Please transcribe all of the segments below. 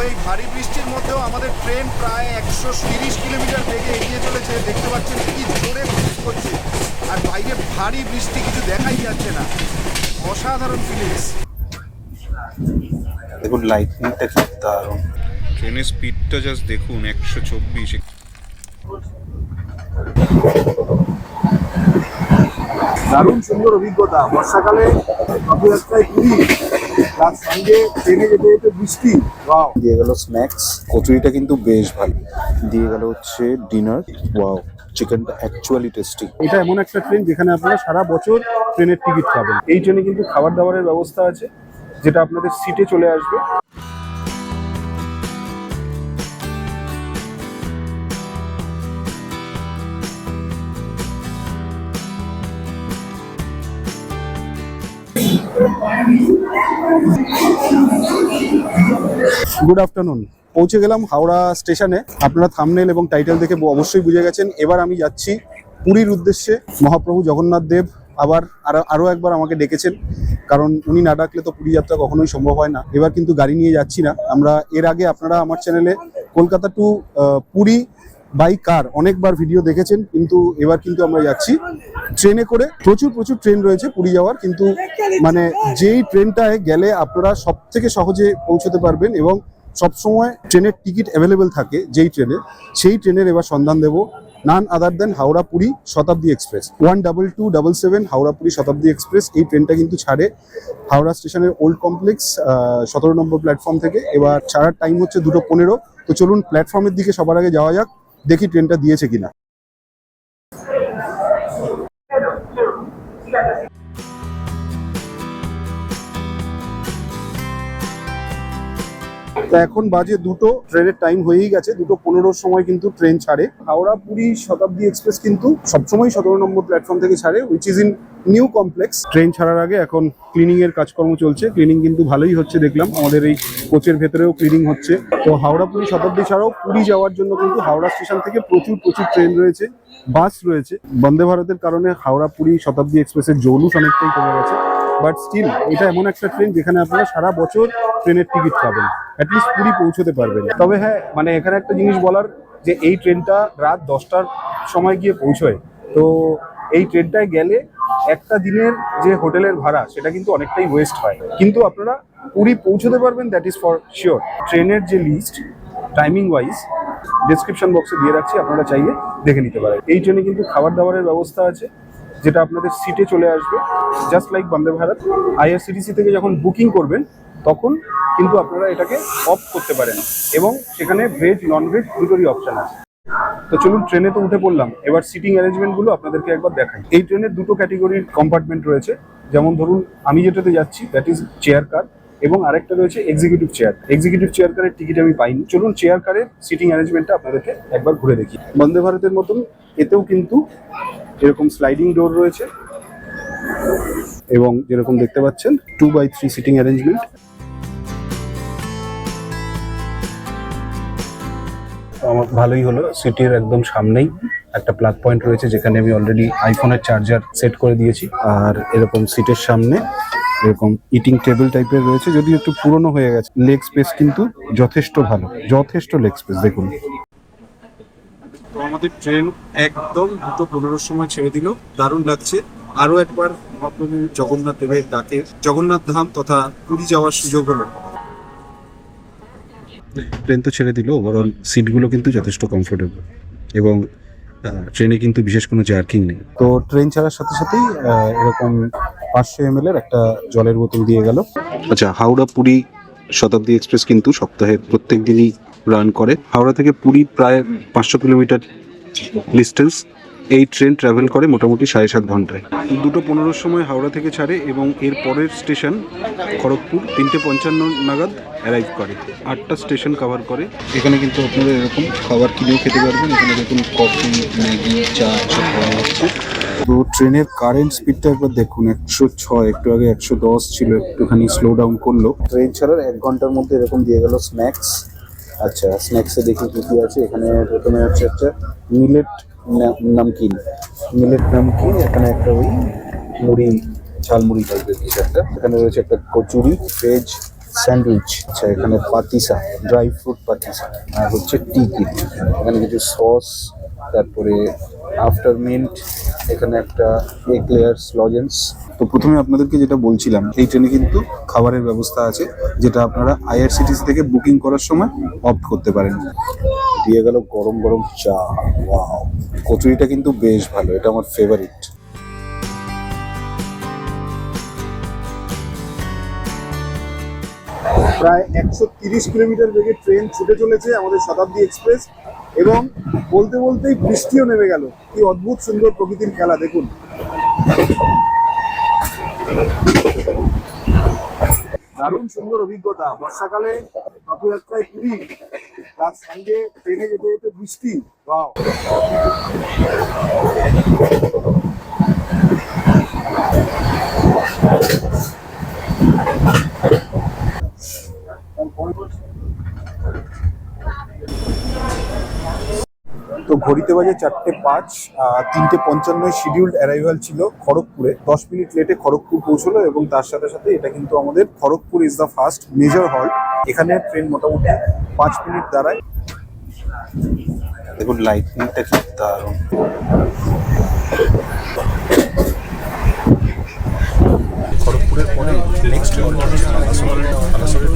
এই ভারী বৃষ্টির মধ্যেও আমাদের ট্রেন প্রায় 130 কিলোমিটার বেগে এগিয়ে চলেছে। দেখতে পাচ্ছেন কি জোরে করছে, আর বাইরে ভারী বৃষ্টি, কিছু দেখাই যাচ্ছে না। অসাধারণ ফিলিংস। দেখুন লাইটিংটা কি দারুণ। ট্রেনের স্পিডটা জাস্ট দেখুন, 124। দারুণ সুন্দর অভিজ্ঞতা বর্ষাকালে রথযাত্রায় পুরী, তার সঙ্গে ট্রেনে যেতে যেতে বৃষ্টি। ওয়াও। দিয়ে গেল স্ন্যাক্স, কচুরিটা কিন্তু বেশ ভালো। দিয়ে গেল হচ্ছে ডিনার। ওয়াও, চিকেনটা অ্যাকচুয়ালি টেস্টি। এটা এমন একটা ট্রেন যেখানে আপনারা সারা বছর ট্রেনের টিকিট পাবেন। এই ট্রেনে কিন্তু খাবার দাবারের ব্যবস্থা আছে, যেটা আপনাদের সিটে চলে আসবে। Good afternoon. পৌঁছে গেলাম হাওড়া স্টেশনে। আপনারা থাম্বনেল এবং টাইটেল দেখে অবশ্যই বুঝে গেছেন। এবার আমি যাচ্ছি পুরীর উদ্দেশ্যে। মহাপ্রভু জগন্নাথ দেব আরও একবার আমাকে ডেকেছেন, কারণ উনি না ডাকলে তো পুরী যাত্রা কখনোই সম্ভব হয় না। এবার কিন্তু গাড়ি নিয়ে যাচ্ছি না আমরা। এর আগে আপনারা আমার চ্যানেলে কলকাতা টু পুরী বাই কার অনেকবার ভিডিও দেখেছেন, কিন্তু এবার কিন্তু আমরা যাচ্ছি ট্রেনে করে। প্রচুর ট্রেন রয়েছে পুরী যাওয়ার, কিন্তু মানে যেই ট্রেনটায় গেলে আপনারা সব থেকে সহজে পৌঁছতে পারবেন এবং সবসময় ট্রেনের টিকিট অ্যাভেলেবেল থাকে যেই ট্রেনে, সেই ট্রেনের এবার সন্ধান দেব। নান আদার দেন হাওড়া পুরী শতাব্দী এক্সপ্রেস 12277 হাওড়া পুরী শতাব্দী এক্সপ্রেস। এই ট্রেনটা কিন্তু ছাড়ে হাওড়া স্টেশনের ওল্ড কমপ্লেক্স 17 নম্বর প্ল্যাটফর্ম থেকে। এবার ছাড়ার টাইম হচ্ছে 2:15। তো চলুন প্ল্যাটফর্মের দিকে সবার আগে যাওয়া যাক, দেখি ট্রেনটা দিয়েছে কিনা। তা এখন বাজে 2টো, ট্রেনের টাইম হয়েই গেছে। 2:15 সময় কিন্তু ট্রেন ছাড়ে। হাওড়া পুরী শতাব্দী এক্সপ্রেস কিন্তু সবসময় 17 নম্বর প্ল্যাটফর্ম থেকে ছাড়ে, which is in new complex. Train ছাড়ার আগে এখন ক্লিনিং এর কাজকর্ম চলছে। ক্লিনিং কিন্তু ভালোই হচ্ছে দেখলাম, আমাদের এই কোচের ভেতরেও ক্লিনিং হচ্ছে। তো হাওড়া পুরী শতাব্দী ছাড়াও পুরী যাওয়ার জন্য কিন্তু হাওড়া স্টেশন থেকে প্রচুর ট্রেন রয়েছে, বাস রয়েছে। বন্দে ভারতের কারণে হাওড়া পুরী শতাব্দী এক্সপ্রেসের জৌলুস অনেকটাই কমে গেছে, বাট স্টিল এটা এমন একটা ট্রেন যেখানে আপনারা সারা বছর ট্রেনের টিকিট পাবেন, অ্যাটলিস্ট পুরী পৌঁছতে পারবেন। তবে হ্যাঁ, মানে এখানে একটা জিনিস বলার, যে এই ট্রেনটা রাত 10টার সময় গিয়ে পৌঁছয়। তো এই ট্রেনটায় গেলে একটা দিনের যে হোটেলের ভাড়া সেটা কিন্তু অনেকটাই ওয়েস্ট হয়, কিন্তু আপনারা পুরী পৌঁছতে পারবেন, দ্যাট ইজ ফর শিওর। ট্রেনের যে লিস্ট টাইমিং ওয়াইজ ডেসক্রিপশন বক্সে দিয়ে রাখছি, আপনারা চাইলে দেখে নিতে পারেন। এই ট্রেনে কিন্তু খাবার দাবারের ব্যবস্থা আছে, যেটা আপনাদের সিটে চলে আসবে, just like Vande Bharat. IRCTC থেকে যখন বুকিং করবেন তখন কিন্তু আপনারা এটাকে অফ করতে পারেন, এবং সেখানে ভেজ নন ভেজ দুটোরই অপশন আছে। তো চলুন, ট্রেনে তো উঠে পড়লাম, এবার সিটিং অ্যারেঞ্জমেন্টগুলো আপনাদেরকে একবার দেখাই। এই ট্রেনের দুটো ক্যাটেগরির কম্পার্টমেন্ট রয়েছে। যেমন ধরুন আমি যেটাতে যাচ্ছি দ্যাট ইজ চেয়ার কার, এবং আরেকটা রয়েছে এক্সিকিউটিভ চেয়ার। এক্সিকিউটিভ চেয়ার কারের টিকিট আমি পাইনি। চলুন চেয়ার কারের সিটিং অ্যারেঞ্জমেন্টটা আপনাদেরকে একবার ঘুরে দেখি। বন্দে ভারতের মতন এতেও কিন্তু এরকম স্লাইডিং ডোর রয়েছে, এবং যেরকম দেখতে পাচ্ছেন 2x3 সিটিং অ্যারেঞ্জমেন্ট। আমার ভালোই হলো, সিটির একদম সামনেই একটা প্লাগ পয়েন্ট রয়েছে, যেখানে আমি অলরেডি আইফোনের চার্জার সেট করে দিয়েছি। আর এরকম সিটের সামনে এরকম ইটিং টেবিল টাইপের রয়েছে, যদিও একটু পুরনো হয়ে গেছে। লেগ স্পেস কিন্তু যথেষ্ট ভালো, যথেষ্ট লেগ স্পেস দেখুন। তো আমাদের ট্রেন একদম 2:15 সময় ছেড়ে দিল, দারুণ লাগছে। আরো একবার মহাপ্রভু জগন্নাথ দেবের ডাকে জগন্নাথ ধাম তথা পুরী যাওয়ার সুযোগ হলো। ট্রেন তো ছেড়ে দিল, ওভারঅল সিটগুলো কিন্তু যথেষ্ট কমফোর্টেবল, এবং ট্রেনে কিন্তু বিশেষ কোনো জার্কিং নেই। তো ট্রেন ছাড়ার সাথে সাথেই এরকম 500 ml এর একটা জলের বোতল দিয়ে গেল। আচ্ছা, হাওড়া পুরী শতাব্দী এক্সপ্রেস কিন্তু সপ্তাহের প্রত্যেক দিনই রান করে। হাওড়া থেকে পুরী প্রায় 500 কিলোমিটার ডিস্টেন্স। এই ট্রেন ট্রাভেল করে মোটামুটি 7.5 ঘন্টায়। 2:15 সময় হাওড়া থেকে ছাড়ে, এবং এর পরের স্টেশন খড়গপুর 3:55 নাগাদ অ্যারাইভ করে। 8টা স্টেশন কভার করে। এখানে কিন্তু আপনারা এরকম খাবার কিনেও খেতে পারবেন। এখানে দেখুন কফি, ম্যাগি, চা সব পাওয়া যাচ্ছে। তো ট্রেনের কারেন্ট স্পিডটা একবার দেখুন, 106। একটু আগে 110 ছিল, একটুখানি স্লো ডাউন করলো। ট্রেন ছাড়ার 1 ঘন্টার মধ্যে এরকম দিয়ে গেল স্ন্যাক্স। আচ্ছা, স্ন্যাক্সে দেখি কী কী আছে। এখানে প্রথমে হচ্ছে একটা মিলেট নামকিন, এখানে একটা ওই মুড়ি, ঝালমুড়ি টাইপের কিছু একটা। এখানে রয়েছে একটা কচুরি, ভেজ স্যান্ডউইচ, আচ্ছা এখানে পাতিসা, ড্রাই ফ্রুট পাতিসা, আর হচ্ছে টি কিট, এখানে কিছু সস, তারপরে আফটার মিন্ট, এখানে একটা এগ লেয়ার্স লজেন্স। তো প্রথমে আপনাদেরকে যেটা বলছিলাম, এই ট্রেনে কিন্তু খাবারের ব্যবস্থা আছে, যেটা আপনারা আইআরসিটিসি থেকে বুকিং করার সময় অপ্ট করতে পারেন। দিয়ে গেল গরম গরম চা, ওয়াও, কচুরিটা কিন্তু বেশ ভালো, এটা আমার ফেভারিট। প্রায় 130 কিলোমিটার বেগে ট্রেন ছুটে চলেছে আমাদের শতাব্দী এক্সপ্রেস, এবং বলতে বলতেই বৃষ্টিও নেমে গেল। কি অদ্ভুত সুন্দর প্রকৃতির খেলা দেখুন। দারুণ সুন্দর অভিজ্ঞতা বর্ষাকালে রথযাত্রায় পুরী, তার সঙ্গে ট্রেনে যেতে যেতে বৃষ্টি। ওয়াও। তো ঘড়িতে বাজে 4:05, 3:55 শিডিউল্ড অ্যারাইভাল ছিল খড়গপুরে। 10 মিনিট লেটে খড়গপুর পৌঁছলো, এবং তার সাথে সাথে এটা কিন্তু আমাদের Kharagpur is the first major halt. এখানে ট্রেন মোটামুটি 5 মিনিট দাঁড়ায়। দেখুন লাইটনিংটা কি দারুণ। খড়গপুরের পরে নেক্সট বালাসোরে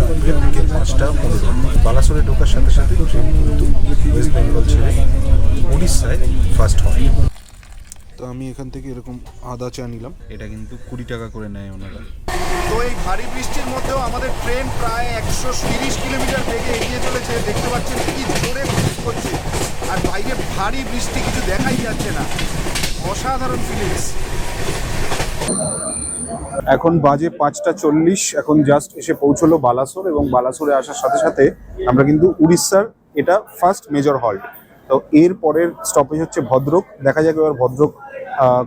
বিকেল 5:15। বালাসোরে ঢোকার সাথে সাথে ট্রেন কিন্তু ওয়েস্ট বেঙ্গল ছেড়ে উড়িষ্যায় ফার্স্ট হয়। তো আমি এখান থেকে এরকম আদা চা নিলাম, এটা কিন্তু 20 টাকা করে নেয় ওনারা। তো এই ভারী বৃষ্টির মধ্যেও আমাদের ট্রেন প্রায় 130 কিলোমিটার বেগে এগিয়ে চলেছে। দেখতে পাচ্ছেন কি জোরে করছে, আর বাইরে ভারী বৃষ্টি, কিছু দেখাই যাচ্ছে না। অসাধারণ ফিলিংস। এখন বাজে 5:40, এখন জাস্ট এসে পৌঁছলো বালাসোর, এবং বালাসোরে আসার সাথে সাথে আমরা কিন্তু উড়িষ্যার এটা ফার্স্ট মেজর হল্ট। তো এর পরের স্টপেজ হচ্ছে ভদ্রক। দেখা যাক এবার ভদ্রক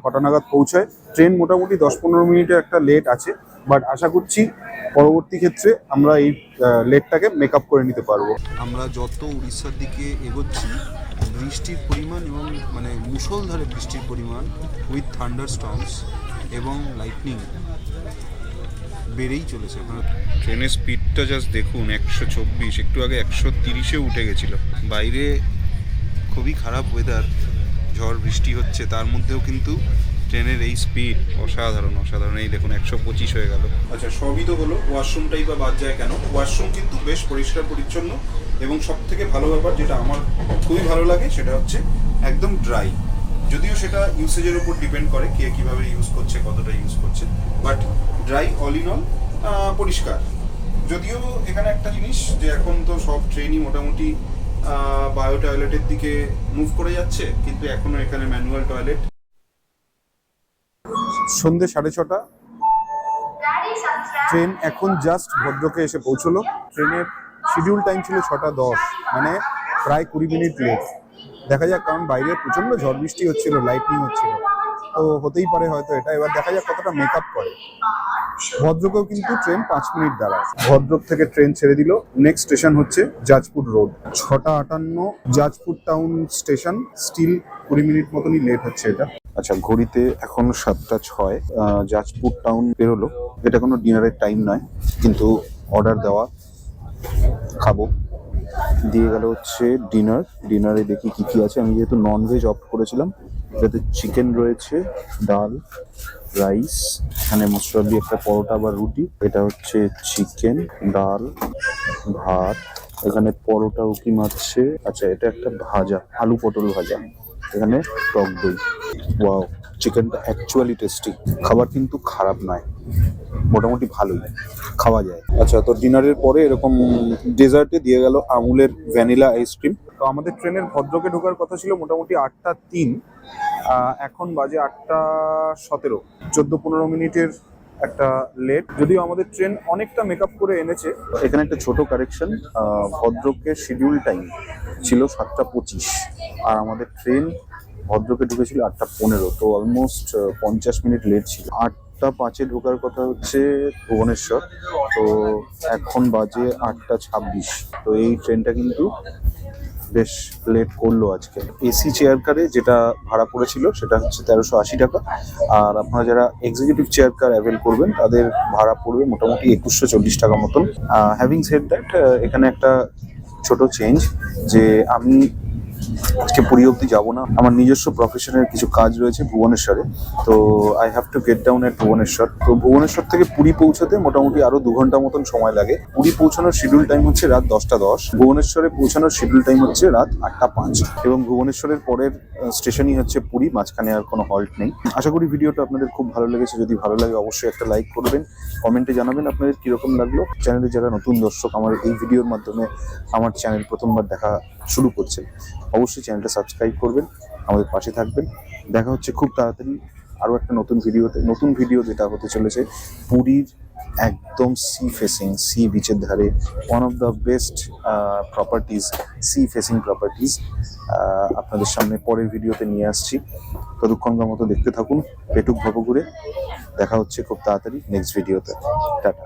কটা নাগাদ পৌঁছায়। ট্রেন মোটামুটি 10-15 মিনিটের একটা লেট আছে, বাট আশা করছি পরবর্তী ক্ষেত্রে আমরা এই লেটটাকে মেক আপ করে নিতে পারবো। আমরা যত উড়িষ্যার দিকে এগোচ্ছি, বৃষ্টির পরিমাণ এবং মানে মুষলধারে বৃষ্টির পরিমাণ উইথ থান্ডার স্টর্মস এবং লাইটনিং বেড়েই চলেছে। ট্রেনের স্পিডটা জাস্ট দেখুন, 124, একটু আগে 130-এ উঠে গেছিল। বাইরে খুবই খারাপ ওয়েদার, ঝড় বৃষ্টি হচ্ছে, তার মধ্যেও কিন্তু ট্রেনের এই স্পিড অসাধারণ অসাধারণ। এই দেখুন 125 হয়ে গেল। আচ্ছা, সবই তো হলো, ওয়াশরুমটাই বা বাদ যায় কেন? ওয়াশরুম কিন্তু বেশ পরিষ্কার পরিচ্ছন্ন, এবং সব থেকে ভালো ব্যাপার যেটা আমার খুবই ভালো লাগে সেটা হচ্ছে একদম ড্রাই। যদিও সেটা ইউসেজের উপর ডিপেন্ড করে, কে কীভাবে ইউজ করছে, কতটা ইউজ করছে, but dry all in all পরিষ্কার। যদিও এখানে একটা জিনিস, যে এখন তো সব ট্রেনই মোটামুটি বায়ো টয়লেটের দিকে মুভ করে যাচ্ছে, কিন্তু এখনো এখানে ম্যানুয়াল টয়লেট। সন্ধ্যে 6:30, ট্রেন এখন জাস্ট ভদ্রকে এসে পৌঁছলো। ট্রেনের শিডিউল টাইম ছিল 6:10, মানে প্রায় 20 মিনিট লেট। দেখা যাক, কারণ বাইরে প্রচন্ড ঝড় বৃষ্টি হচ্ছিল, লাইটনিং হচ্ছিল, তো হতেই পারে হয়তো এটা। এবার দেখা যাক কতটা মেক আপ করে। ভদ্রকেও কিন্তু ট্রেন 5 মিনিট দাঁড়ায়। ভদ্রক থেকে ট্রেন ছেড়ে দিল। নেক্সট স্টেশন হচ্ছে Jajpur road. 6:58 Jajpur town station. Still 20 minute মতনই লেট হচ্ছে এটা। আচ্ছা, ঘড়িতে এখন 7:06। জাজপুর টাউন বেরোলো। এটা কোনো ডিনারের টাইম নয়, কিন্তু অর্ডার দেওয়া, খাবো। দিয়ে গেল হচ্ছে ডিনার। ডিনারে দেখি কি কি আছে। আমি যেহেতু ননভেজ অপ্ট করেছিলাম, এটাতে চিকেন রয়েছে, ডাল, রাইস, এখানে মোস্টলি একটা পরোটা বা রুটি। এটা হচ্ছে চিকেন, ডাল, ভাত, এখানে পরোটা উকি মারছে। আচ্ছা, এটা একটা ভাজা, আলু পটল ভাজা, এখানে টক দই। ওয়াও, চিকেনটা অ্যাকচুয়ালি টেস্টি। খাবার কিন্তু খারাপ নয়, মোটামুটি ভালোই খাওয়া যায়। আচ্ছা, তো ডিনারের পরে এরকম ডেজার্টে দিয়ে গেল আমুলের ভ্যানিলা আইসক্রিম। তো আমাদের ট্রেনের ভদ্রকে ঢোকার কথা ছিল মোটামুটি 8:03, এখন বাজে 8:17। 14-15 মিনিটের একটা লেট, যদিও আমাদের ট্রেন অনেকটা মেকআপ করে এনেছে। এখানে একটা ছোট কারেকশন, ভদ্রকের শিডিউল টাইম ছিল 7:25, আর আমাদের ট্রেন ভদ্রকে ঢুকেছিল 8:15, তো অলমোস্ট 50 মিনিট লেট ছিল। 8:05-এ ঢোকার কথা হচ্ছে ভুবনেশ্বর, তো এখন বাজে 8:26। তো এই ট্রেনটা কিন্তু বেশ লেট করলো আজকে। এসি চেয়ার কারে যেটা ভাড়া পড়েছিল সেটা হচ্ছে 1380 টাকা, আর আপনারা যারা এক্সিকিউটিভ চেয়ার কার অ্যাভেল করবেন তাদের ভাড়া পড়বে মোটামুটি 2140 টাকা মতন। হ্যাভিং সেড দ্যাট, এখানে একটা ছোট চেঞ্জ, যে আমি আজকে পুরী অব্দি যাবো না, আমার নিজস্ব প্রফেশনের কিছু কাজ রয়েছে ভুবনেশ্বরে, তো I have to get down at Bhubaneswar. তো ভুবনেশ্বর থেকে পুরী পৌঁছাতে মোটামুটি আরো 2 ঘন্টা মতন সময় লাগে। পুরী পৌঁছানোর শিডিউল টাইম হচ্ছে রাত 10টা 10, ভুবনেশ্বরে পৌঁছানোর শিডিউল টাইম হচ্ছে রাত 8টা 5, এবং ভুবনেশ্বরের পরের স্টেশনই হচ্ছে পুরী, মাঝখানে আর কোনো হল্ট নেই। আশা করি ভিডিওটা আপনাদের খুব ভালো লেগেছে। যদি ভালো লাগে অবশ্যই একটা লাইক করবেন, কমেন্টে জানাবেন আপনাদের কিরকম লাগলো। চ্যানেলে যারা নতুন দর্শক আমার এই ভিডিওর মাধ্যমে আমার চ্যানেল প্রথমবার দেখা শুরু করছে, অবশ্যই চ্যানেলটা সাবস্ক্রাইব করবেন, আমাদের পাশে থাকবেন। দেখা হচ্ছে খুব তাড়াতাড়ি আরও একটা নতুন ভিডিওতে। নতুন ভিডিও যেটা হতে চলেছে পুরীর একদম সি ফেসিং, সি বিচের ধারে, one of the best properties, sea facing properties আপনাদের সামনে পরের ভিডিওতে নিয়ে আসছি। ততক্ষণকার মতো দেখতে থাকুন পেটুক ভবঘুরে। দেখা হচ্ছে খুব তাড়াতাড়ি নেক্সট ভিডিওতে। টাটা।